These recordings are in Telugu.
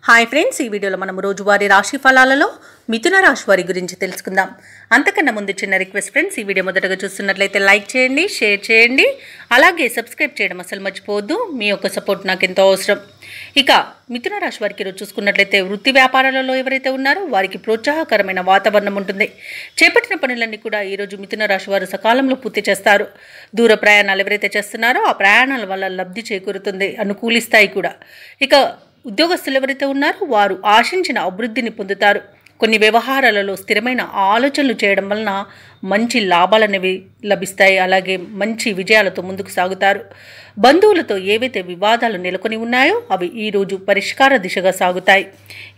హాయ్ ఫ్రెండ్స్, ఈ వీడియోలో మనం రోజువారీ రాశి ఫలాలలో మిథున రాశి వారి గురించి తెలుసుకుందాం. అంతకన్నా ముందు చిన్న రిక్వెస్ట్ ఫ్రెండ్స్, ఈ వీడియో మొదటగా చూస్తున్నట్లయితే లైక్ చేయండి, షేర్ చేయండి, అలాగే సబ్స్క్రైబ్ చేయడం అసలు మర్చిపోవద్దు. మీ యొక్క సపోర్ట్ నాకు ఎంతో అవసరం. ఇక మిథున రాశి వారికి ఈరోజు చూసుకున్నట్లయితే వృత్తి వ్యాపారాలలో ఎవరైతే ఉన్నారో వారికి ప్రోత్సాహకరమైన వాతావరణం ఉంటుంది. చేపట్టిన పనులన్నీ కూడా ఈరోజు మిథున రాశి వారు సకాలంలో పూర్తి చేస్తారు. దూర ప్రయాణాలు ఎవరైతే చేస్తున్నారో ఆ ప్రయాణాల వల్ల లబ్ధి చేకూరుతుంది, అనుకూలిస్తాయి కూడా. ఇక ఉద్యోగస్తులు ఎవరైతే ఉన్నారో వారు ఆశించిన అభివృద్ధిని పొందుతారు. కొన్ని వ్యవహారాలలో స్థిరమైన ఆలోచనలు చేయడం వలన మంచి లాభాలనేవి లభిస్తాయి. అలాగే మంచి విజయాలతో ముందుకు సాగుతారు. బంధువులతో ఏవైతే వివాదాలు నెలకొని ఉన్నాయో అవి ఈరోజు పరిష్కార దిశగా సాగుతాయి.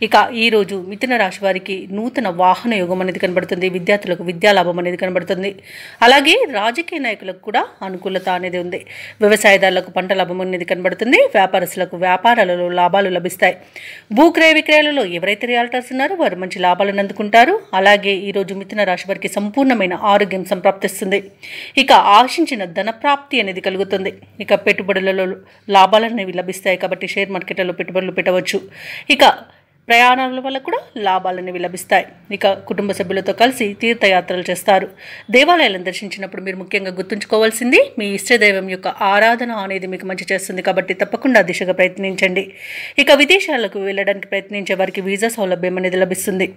ఇక ఈరోజు మిథున రాశి వారికి నూతన వాహన యోగం అనేది కనబడుతుంది. విద్యార్థులకు విద్యాలాభం అనేది కనబడుతుంది. అలాగే రాజకీయ నాయకులకు కూడా అనుకూలత అనేది ఉంది. వ్యవసాయదారులకు పంట లాభం అనేది కనబడుతుంది. వ్యాపారస్తులకు వ్యాపారాలలో లాభాలు లభిస్తాయి. భూక్రయ విక్రయాలలో ఎవరైతే రియాల్టర్స్ ఉన్నారో వారు మంచి లాభాలను అందుకుంటారు. అలాగే ఈరోజు మిథున రాశి వారికి సంపూర్ణమైన ఆరోగ్యం సంప్రాప్తిస్తుంది. ఇక ఆశించిన ధన ప్రాప్తి అనేది కలుగుతుంది. ఇక పెట్టుబడులలో లాభాలు అనేవి లభిస్తాయి కాబట్టి షేర్ మార్కెట్లలో పెట్టుబడులు పెట్టవచ్చు. ఇక ప్రయాణాల వల్ల కూడా లాభాలు అనేవి లభిస్తాయి. ఇక కుటుంబ సభ్యులతో కలిసి తీర్థయాత్రలు చేస్తారు. దేవాలయాలను దర్శించినప్పుడు మీరు ముఖ్యంగా గుర్తుంచుకోవాల్సింది మీ ఇష్టదైవం యొక్క ఆరాధన అనేది మీకు మంచి చేస్తుంది కాబట్టి తప్పకుండా దిశగా ప్రయత్నించండి. ఇక విదేశాలకు వెళ్ళడానికి ప్రయత్నించే వారికి వీసా సౌలభ్యం అనేది లభిస్తుంది.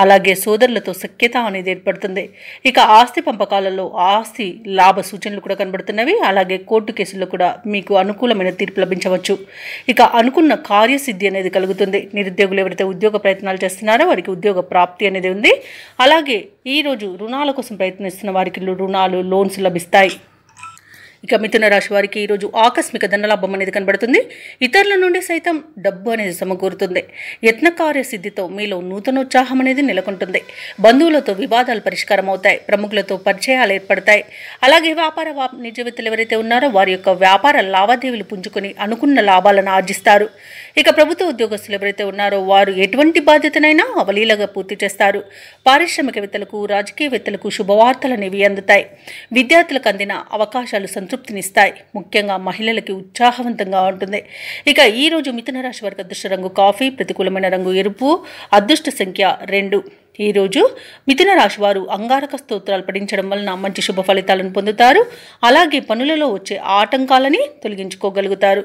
అలాగే సోదరులతో సఖ్యత అనేది ఏర్పడుతుంది. ఇక ఆస్తి పంపకాలలో ఆస్తి లాభ సూచనలు కూడా కనబడుతున్నవి. అలాగే కోర్టు కేసుల్లో కూడా మీకు అనుకూలమైన తీర్పు లభించవచ్చు. ఇక అనుకున్న కార్యసిద్ధి అనేది కలుగుతుంది. నిరుద్యోగులు ఎవరైతే ఉద్యోగ ప్రయత్నాలు చేస్తున్నారో వారికి ఉద్యోగ ప్రాప్తి అనేది ఉంది. అలాగే ఈరోజు రుణాల కోసం ప్రయత్నిస్తున్న వారికి రుణాలు, లోన్స్ లభిస్తాయి. ఇక మిథున రాశి వారికి ఈరోజు ఆకస్మిక ధనలాభం అనేది కనబడుతుంది. ఇతరుల నుండి సైతం డబ్బు అనేది సమకూరుతుంది. యత్నకార్య సిద్ధితో మీలో నూతనోత్సాహం అనేది నెలకొంటుంది. బంధువులతో వివాదాలు పరిష్కారం అవుతాయి. ప్రముఖులతో పరిచయాలు ఏర్పడతాయి. అలాగే వ్యాపార వాణిజ్యవేత్తలు ఎవరైతే ఉన్నారో వారి యొక్క వ్యాపార లావాదేవీలు పుంజుకొని అనుకున్న లాభాలను ఆర్జిస్తారు. ఇక ప్రభుత్వ ఉద్యోగస్తులు ఎవరైతే ఉన్నారో వారు ఎటువంటి బాధ్యతనైనా అవలీలగా పూర్తి చేస్తారు. పారిశ్రామికవేత్తలకు, రాజకీయవేత్తలకు శుభవార్తలు అనేవి అందుతాయి. విద్యార్థులకు అందిన అవకాశాలు సంతృప్తినిస్తాయి. ముఖ్యంగా మహిళలకి ఉత్సాహవంతంగా ఉంటుంది. ఇక ఈరోజు మిథున రాశి వారికి అదృష్ట రంగు కాఫీ, ప్రతికూలమైన రంగు ఎరుపు, అదృష్ట సంఖ్య 2. ఈరోజు మిథున రాశి వారు అంగారక స్తోత్రాలు పఠించడం వలన మంచి శుభ ఫలితాలను పొందుతారు. అలాగే పనులలో వచ్చే ఆటంకాలని తొలగించుకోగలుగుతారు.